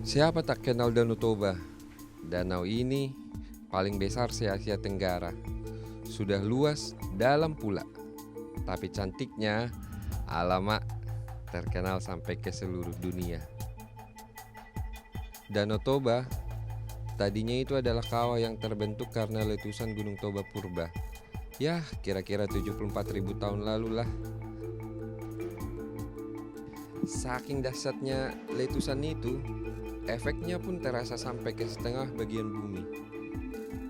Siapa tak kenal Danau Toba? Danau ini paling besar se-Asia Tenggara. Sudah luas, dalam pula. Tapi cantiknya, alamak, terkenal sampai ke seluruh dunia. Danau Toba tadinya itu adalah kawah yang terbentuk karena letusan Gunung Toba Purba. Ya, kira-kira 74.000 tahun lalu lah. Saking dahsyatnya letusan itu, efeknya pun terasa sampai ke setengah bagian bumi.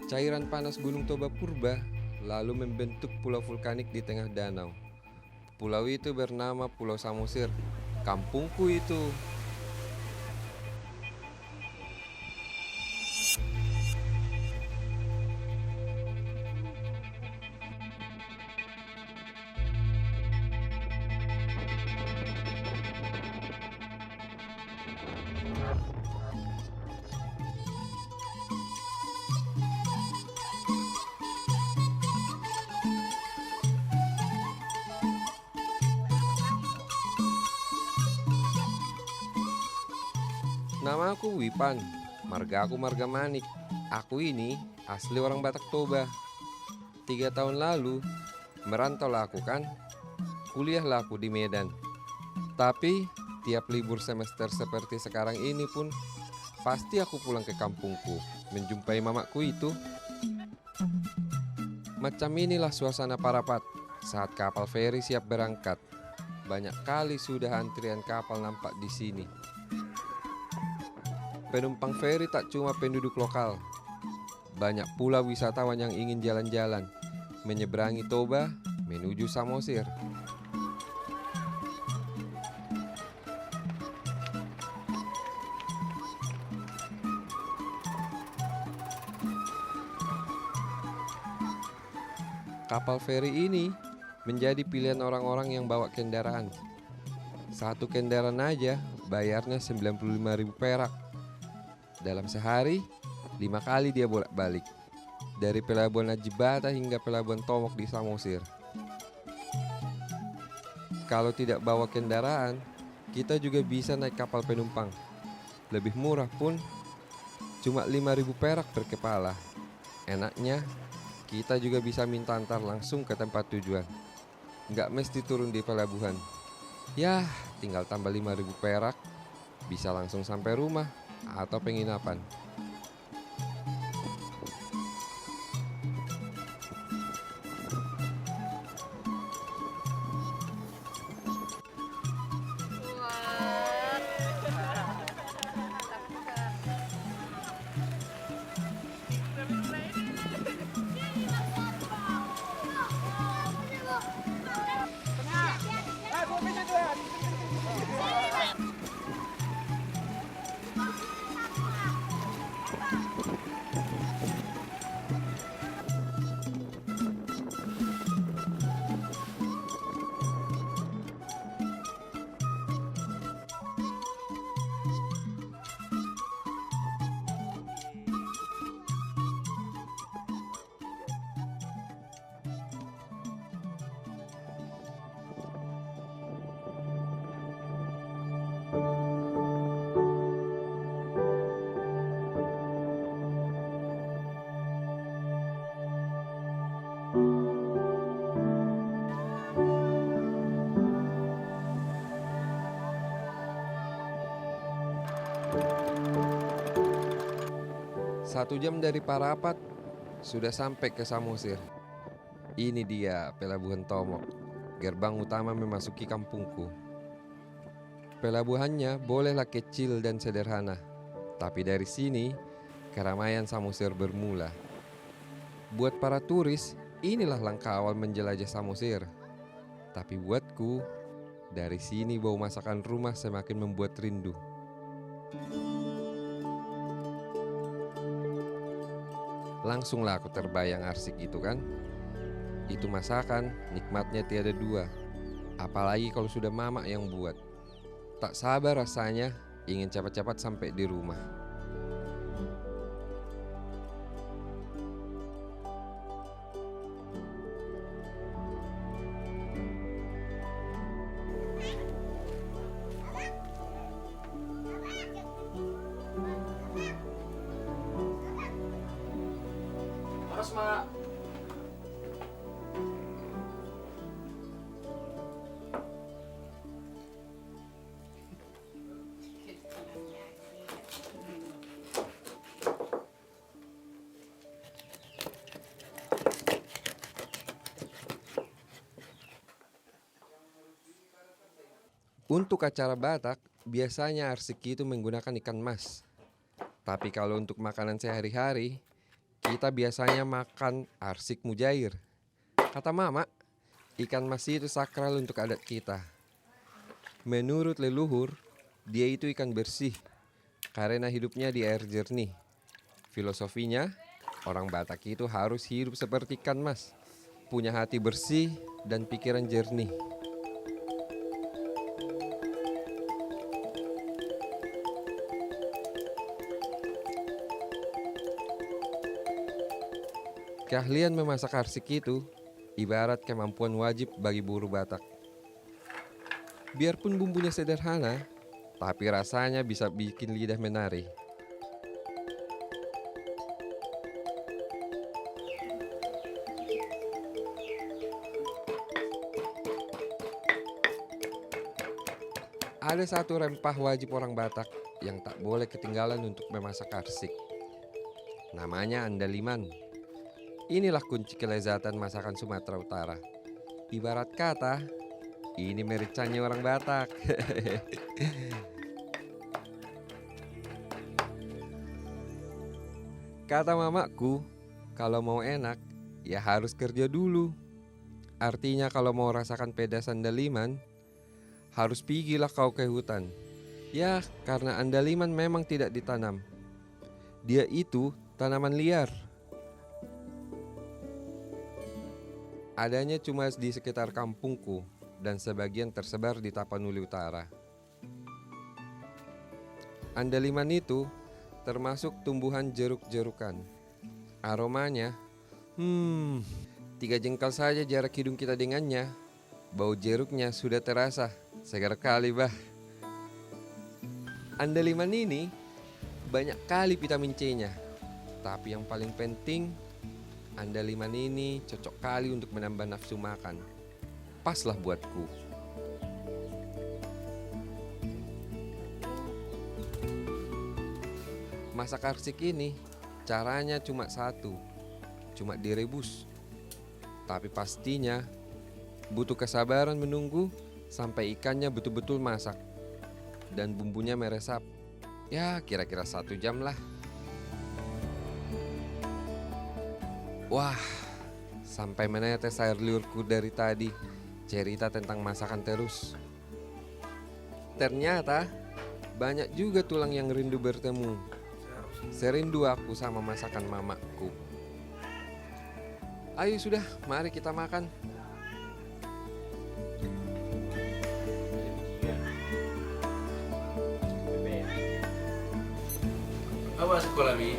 Cairan panas Gunung Toba Purba lalu membentuk pulau vulkanik di tengah danau. Pulau itu bernama Pulau Samosir. Kampungku itu. Nama aku Wipan, marga aku Marga Manik. Aku ini asli orang Batak Toba. 3 tahun lalu merantau lah aku kan. Kuliahlah aku di Medan. Tapi tiap libur semester seperti sekarang ini pun pasti aku pulang ke kampungku menjumpai mamaku itu. Macam inilah suasana Parapat saat kapal feri siap berangkat. Banyak kali sudah antrian kapal nampak di sini. Penumpang feri tak cuma penduduk lokal. Banyak pula wisatawan yang ingin jalan-jalan menyeberangi Toba menuju Samosir. Kapal feri ini menjadi pilihan orang-orang yang bawa kendaraan. Satu kendaraan aja bayarnya 95.000 perak. Dalam sehari, 5 kali dia bolak-balik. Dari pelabuhan Najibata hingga pelabuhan Tomok di Samosir. Kalau tidak bawa kendaraan, kita juga bisa naik kapal penumpang. Lebih murah pun, cuma 5.000 perak per kepala. Enaknya, kita juga bisa minta antar langsung ke tempat tujuan. Nggak mesti turun di pelabuhan. Yah, tinggal tambah 5.000 perak, bisa langsung sampai rumah atau penginapan. Satu jam dari Parapat, sudah sampai ke Samosir. Ini dia pelabuhan Tomok, gerbang utama memasuki kampungku. Pelabuhannya bolehlah kecil dan sederhana, tapi dari sini keramaian Samosir bermula. Buat para turis, inilah langkah awal menjelajah Samosir. Tapi buatku, dari sini bau masakan rumah semakin membuat rindu. Langsunglah aku terbayang arsik itu kan. Itu masakan, nikmatnya tiada dua. Apalagi kalau sudah mama yang buat. Tak sabar rasanya, ingin cepat-cepat sampai di rumah. Pak. Untuk acara Batak, biasanya arsik itu menggunakan ikan mas. Tapi kalau untuk makanan sehari-hari, kita biasanya makan arsik mujair. Kata mama, ikan mas itu sakral untuk adat kita. Menurut leluhur, dia itu ikan bersih karena hidupnya di air jernih. Filosofinya, orang Batak itu harus hidup seperti ikan mas, punya hati bersih dan pikiran jernih. Keahlian memasak arsik itu ibarat kemampuan wajib bagi buru Batak. Biarpun bumbunya sederhana, tapi rasanya bisa bikin lidah menari. Ada satu rempah wajib orang Batak yang tak boleh ketinggalan untuk memasak arsik. Namanya andaliman. Inilah kunci kelezatan masakan Sumatera Utara. Ibarat kata, ini mericannya orang Batak. Kata mamaku, kalau mau enak, ya harus kerja dulu. Artinya kalau mau rasakan pedas andaliman, harus pergilah kau ke hutan. Ya, karena andaliman memang tidak ditanam. Dia itu tanaman liar. Adanya cuma di sekitar kampungku dan sebagian tersebar di Tapanuli Utara. Andaliman itu termasuk tumbuhan jeruk-jerukan. Aromanya, 3 jengkal saja jarak hidung kita dengannya. Bau jeruknya sudah terasa, segar kali bah. Andaliman ini banyak kali vitamin C-nya. Tapi yang paling penting, andaliman ini cocok kali untuk menambah nafsu makan. Paslah buatku. Masak arsik ini caranya cuma satu, cuma direbus. Tapi pastinya butuh kesabaran menunggu sampai ikannya betul-betul masak dan bumbunya meresap. Ya kira-kira 1 jam lah. Wah, sampai menetes air liurku dari tadi cerita tentang masakan terus. Ternyata banyak juga tulang yang rindu bertemu. Serindu aku sama masakan mamaku. Ayo sudah, mari kita makan. Apa sekolah Mi?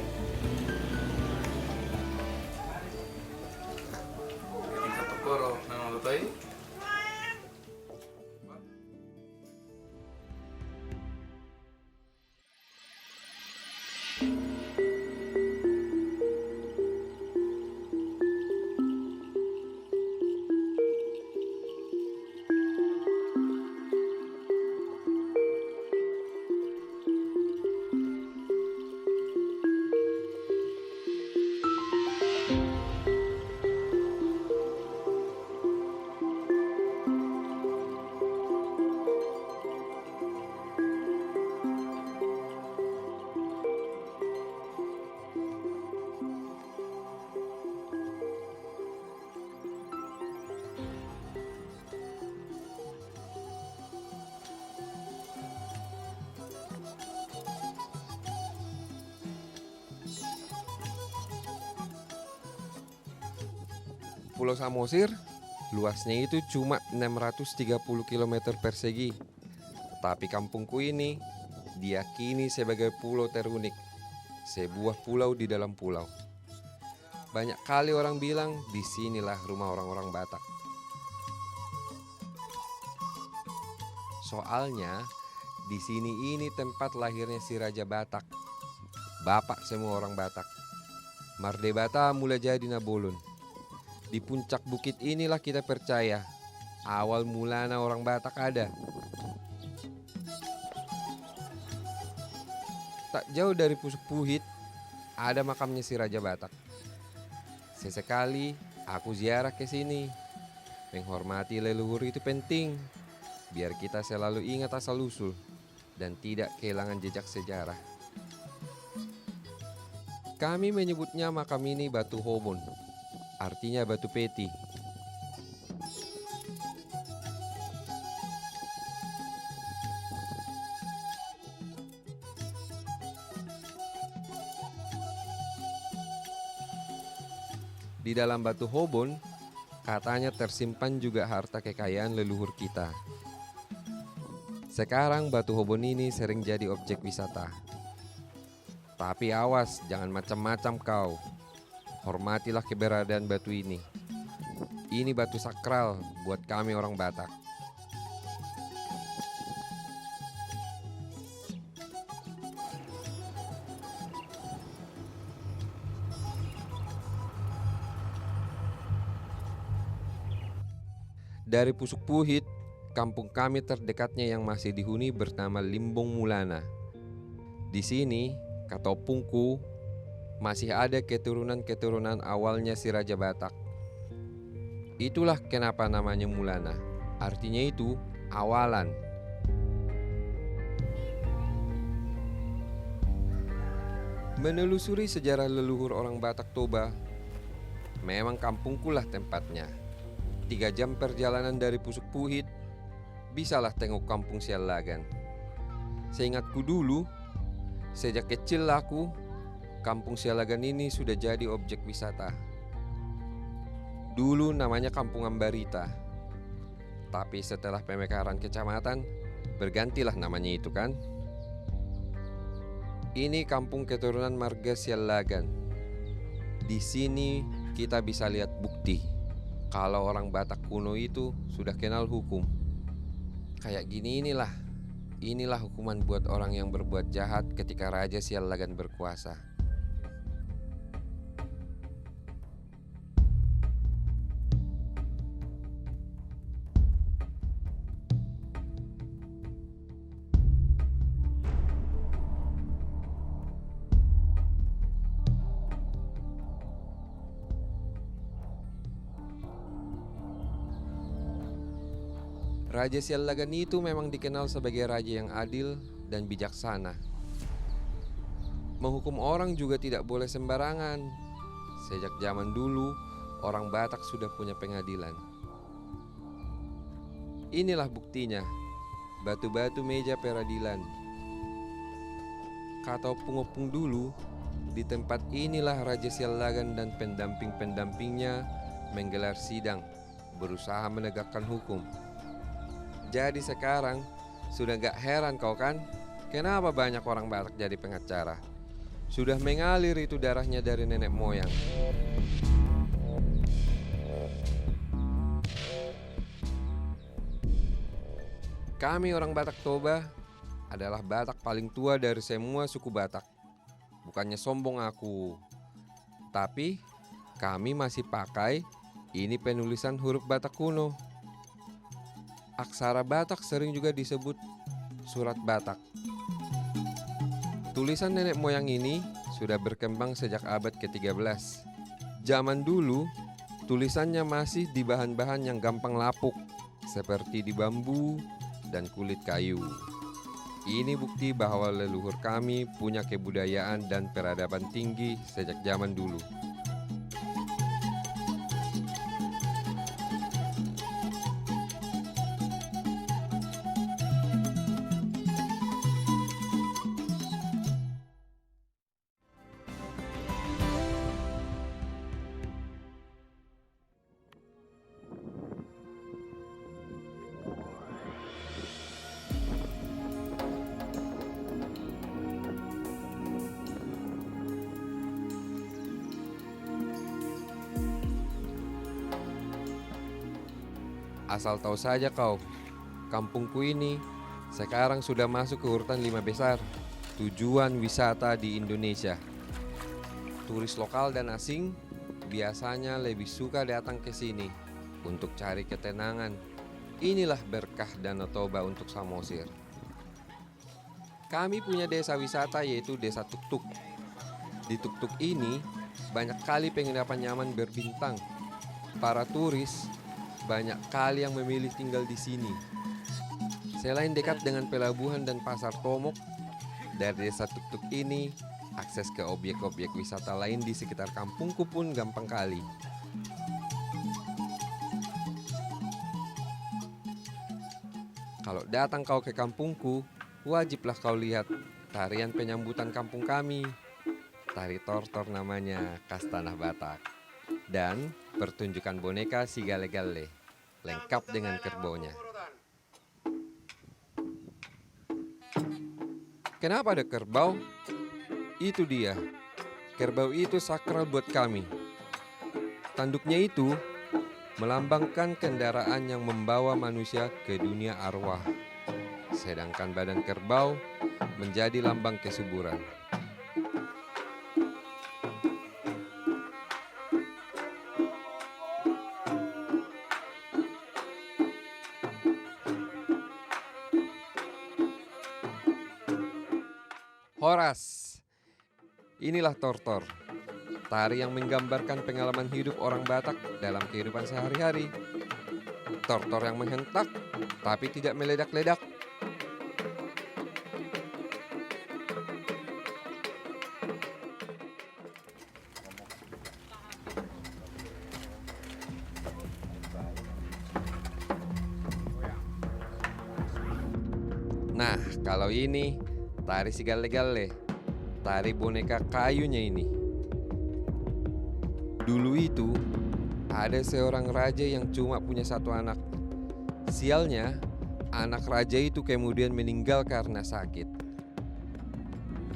Tingkat Tokoro, nama lo tahu? Pulau Samosir luasnya itu cuma 630 km persegi. Tapi kampungku ini diyakini sebagai pulau terunik, sebuah pulau di dalam pulau. Banyak kali orang bilang disinilah rumah orang-orang Batak. Soalnya di sini ini tempat lahirnya si Raja Batak, bapak semua orang Batak. Mardebata mulai jadi nabolon. Di puncak bukit inilah kita percaya awal mulana orang Batak ada. Tak jauh dari Pusuk Puhit ada makamnya si Raja Batak. Sesekali aku ziarah ke sini. Menghormati leluhur itu penting, biar kita selalu ingat asal-usul dan tidak kehilangan jejak sejarah. Kami menyebutnya makam ini Batu Hobon, artinya batu peti. Di dalam Batu Hobon, katanya tersimpan juga harta kekayaan leluhur kita. Sekarang Batu Hobon ini sering jadi objek wisata. Tapi awas, jangan macam-macam kau. Hormatilah keberadaan batu ini. Ini batu sakral buat kami orang Batak. Dari Pusuk Puhit, kampung kami terdekatnya yang masih dihuni bernama Limbong Mulana. Di sini, kata opungku, masih ada keturunan-keturunan awalnya si Raja Batak. Itulah kenapa namanya Mulana. Artinya itu awalan. Menelusuri sejarah leluhur orang Batak Toba, memang kampungkulah tempatnya. 3 jam perjalanan dari Pusuk Puhit, bisalah tengok kampung Sialagan. Seingatku dulu, sejak kecil aku, kampung Sialagan ini sudah jadi objek wisata. Dulu namanya Kampung Ambarita, tapi setelah pemekaran kecamatan, bergantilah namanya itu kan. Ini kampung keturunan marga Sialagan. Di sini kita bisa lihat bukti kalau orang Batak kuno itu sudah kenal hukum. Kayak gini inilah hukuman buat orang yang berbuat jahat ketika Raja Sialagan berkuasa. Raja Sialagan itu memang dikenal sebagai raja yang adil dan bijaksana. Menghukum orang juga tidak boleh sembarangan. Sejak zaman dulu, orang Batak sudah punya pengadilan. Inilah buktinya, batu-batu meja peradilan. Kata opung-opung dulu, di tempat inilah Raja Sialagan dan pendamping-pendampingnya menggelar sidang, berusaha menegakkan hukum. Jadi sekarang sudah gak heran kau kan, kenapa banyak orang Batak jadi pengacara. Sudah mengalir itu darahnya dari nenek moyang. Kami orang Batak Toba adalah Batak paling tua dari semua suku Batak. Bukannya sombong aku, tapi kami masih pakai ini penulisan huruf Batak kuno. Aksara Batak sering juga disebut surat Batak. Tulisan nenek moyang ini sudah berkembang sejak abad ke-13. Zaman dulu, tulisannya masih di bahan-bahan yang gampang lapuk, seperti di bambu dan kulit kayu. Ini bukti bahwa leluhur kami punya kebudayaan dan peradaban tinggi sejak zaman dulu. Asal tahu saja kau, kampungku ini sekarang sudah masuk ke urutan 5 besar tujuan wisata di Indonesia. Turis lokal dan asing biasanya lebih suka datang ke sini untuk cari ketenangan. Inilah berkah Danau Toba untuk Samosir. Kami punya desa wisata yaitu Desa Tuktuk. Di Tuktuk ini banyak kali penginapan nyaman berbintang. Para turis banyak kali yang memilih tinggal di sini. Selain dekat dengan pelabuhan dan pasar Tomok, dari Desa Tuktuk ini akses ke objek-objek wisata lain di sekitar kampungku pun gampang kali. Kalau datang kau ke kampungku, wajiblah kau lihat tarian penyambutan kampung kami. Tari tortor namanya, khas tanah Batak. Dan pertunjukan boneka si gale-gale, lengkap dengan kerbaunya. Kenapa ada kerbau? Itu dia. Kerbau itu sakral buat kami. Tanduknya itu melambangkan kendaraan yang membawa manusia ke dunia arwah. Sedangkan badan kerbau menjadi lambang kesuburan. Horas, inilah tortor, tari yang menggambarkan pengalaman hidup orang Batak dalam kehidupan sehari-hari. Tortor yang menghentak, tapi tidak meledak-ledak. Nah, kalau ini tari si gale-gale, tari boneka kayunya ini. Dulu itu ada seorang raja yang cuma punya satu anak. Sialnya, anak raja itu kemudian meninggal karena sakit.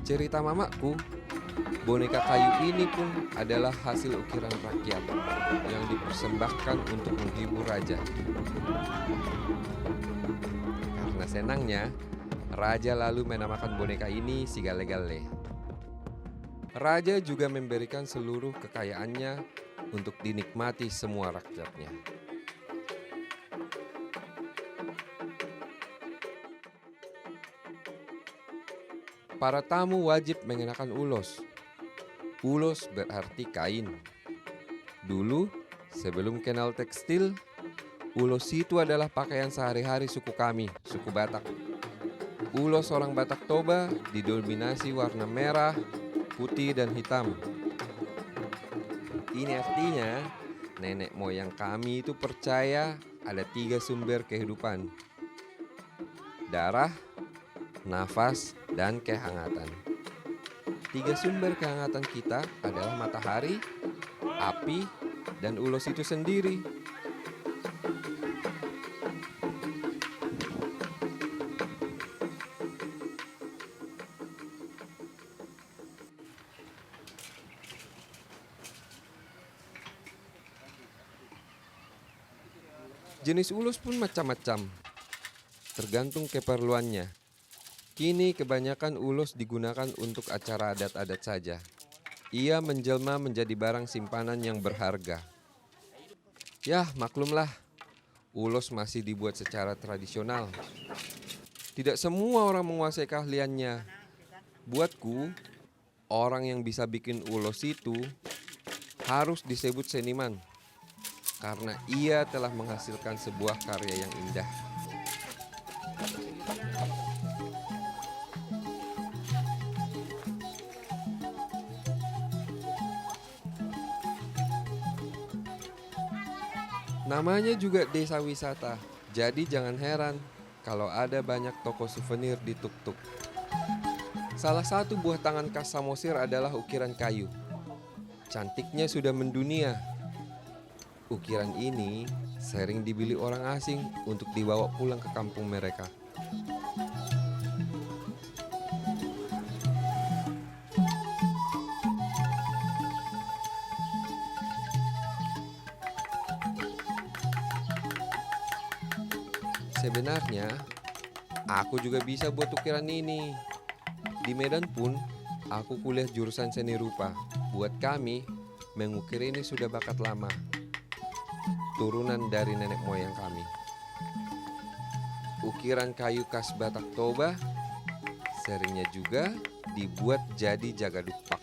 Cerita mamaku, boneka kayu ini pun adalah hasil ukiran rakyat yang dipersembahkan untuk menghibur raja. Karena senangnya, raja lalu menamakan boneka ini si gale-gale. Raja juga memberikan seluruh kekayaannya untuk dinikmati semua rakyatnya. Para tamu wajib mengenakan ulos. Ulos berarti kain. Dulu, sebelum kenal tekstil, ulos itu adalah pakaian sehari-hari suku kami, suku Batak. Ulos orang Batak Toba didominasi warna merah, putih, dan hitam. Ini artinya nenek moyang kami itu percaya ada 3 sumber kehidupan: darah, nafas, dan kehangatan. 3 sumber kehangatan kita adalah matahari, api, dan ulos itu sendiri. Jenis ulos pun macam-macam, tergantung keperluannya. Kini kebanyakan ulos digunakan untuk acara adat-adat saja. Ia menjelma menjadi barang simpanan yang berharga. Yah, maklumlah, ulos masih dibuat secara tradisional. Tidak semua orang menguasai keahliannya. Buatku, orang yang bisa bikin ulos itu harus disebut seniman, karena ia telah menghasilkan sebuah karya yang indah. Namanya juga desa wisata, jadi jangan heran kalau ada banyak toko souvenir di Tuktuk. Salah satu buah tangan khas Samosir adalah ukiran kayu. Cantiknya sudah mendunia. Ukiran ini sering dibeli orang asing untuk dibawa pulang ke kampung mereka. Sebenarnya, aku juga bisa buat ukiran ini. Di Medan pun, aku kuliah jurusan seni rupa. Buat kami, mengukir ini sudah bakat lama, turunan dari nenek moyang kami. Ukiran kayu khas Batak Toba seringnya juga dibuat jadi jaga dupak.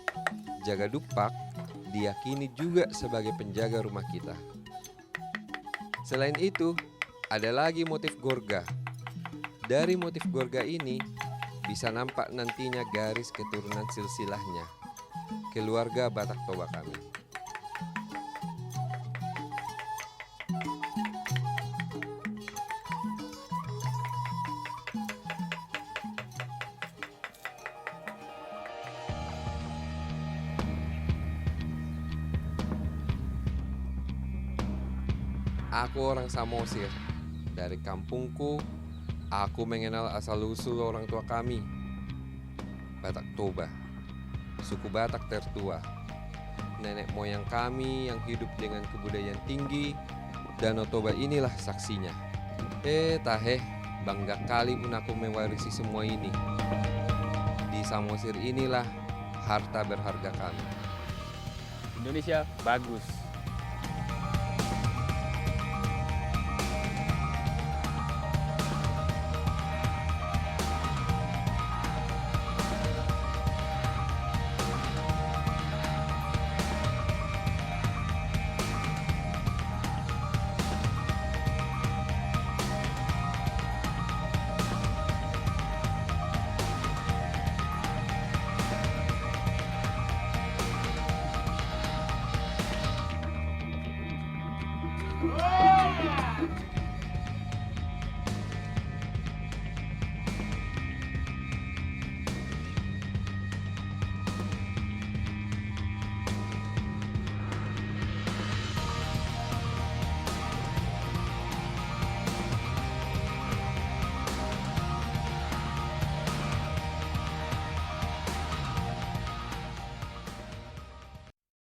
Jaga dupak diyakini juga sebagai penjaga rumah kita. Selain itu, ada lagi motif gorga. Dari motif gorga ini bisa nampak nantinya garis keturunan silsilahnya, keluarga Batak Toba kami. Aku orang Samosir. Dari kampungku, aku mengenal asal-usul orang tua kami, Batak Toba, suku Batak tertua. Nenek moyang kami yang hidup dengan kebudayaan tinggi, Danau Toba inilah saksinya. Bangga kali pun aku mewarisi semua ini. Di Samosir inilah harta berharga kami. Indonesia bagus.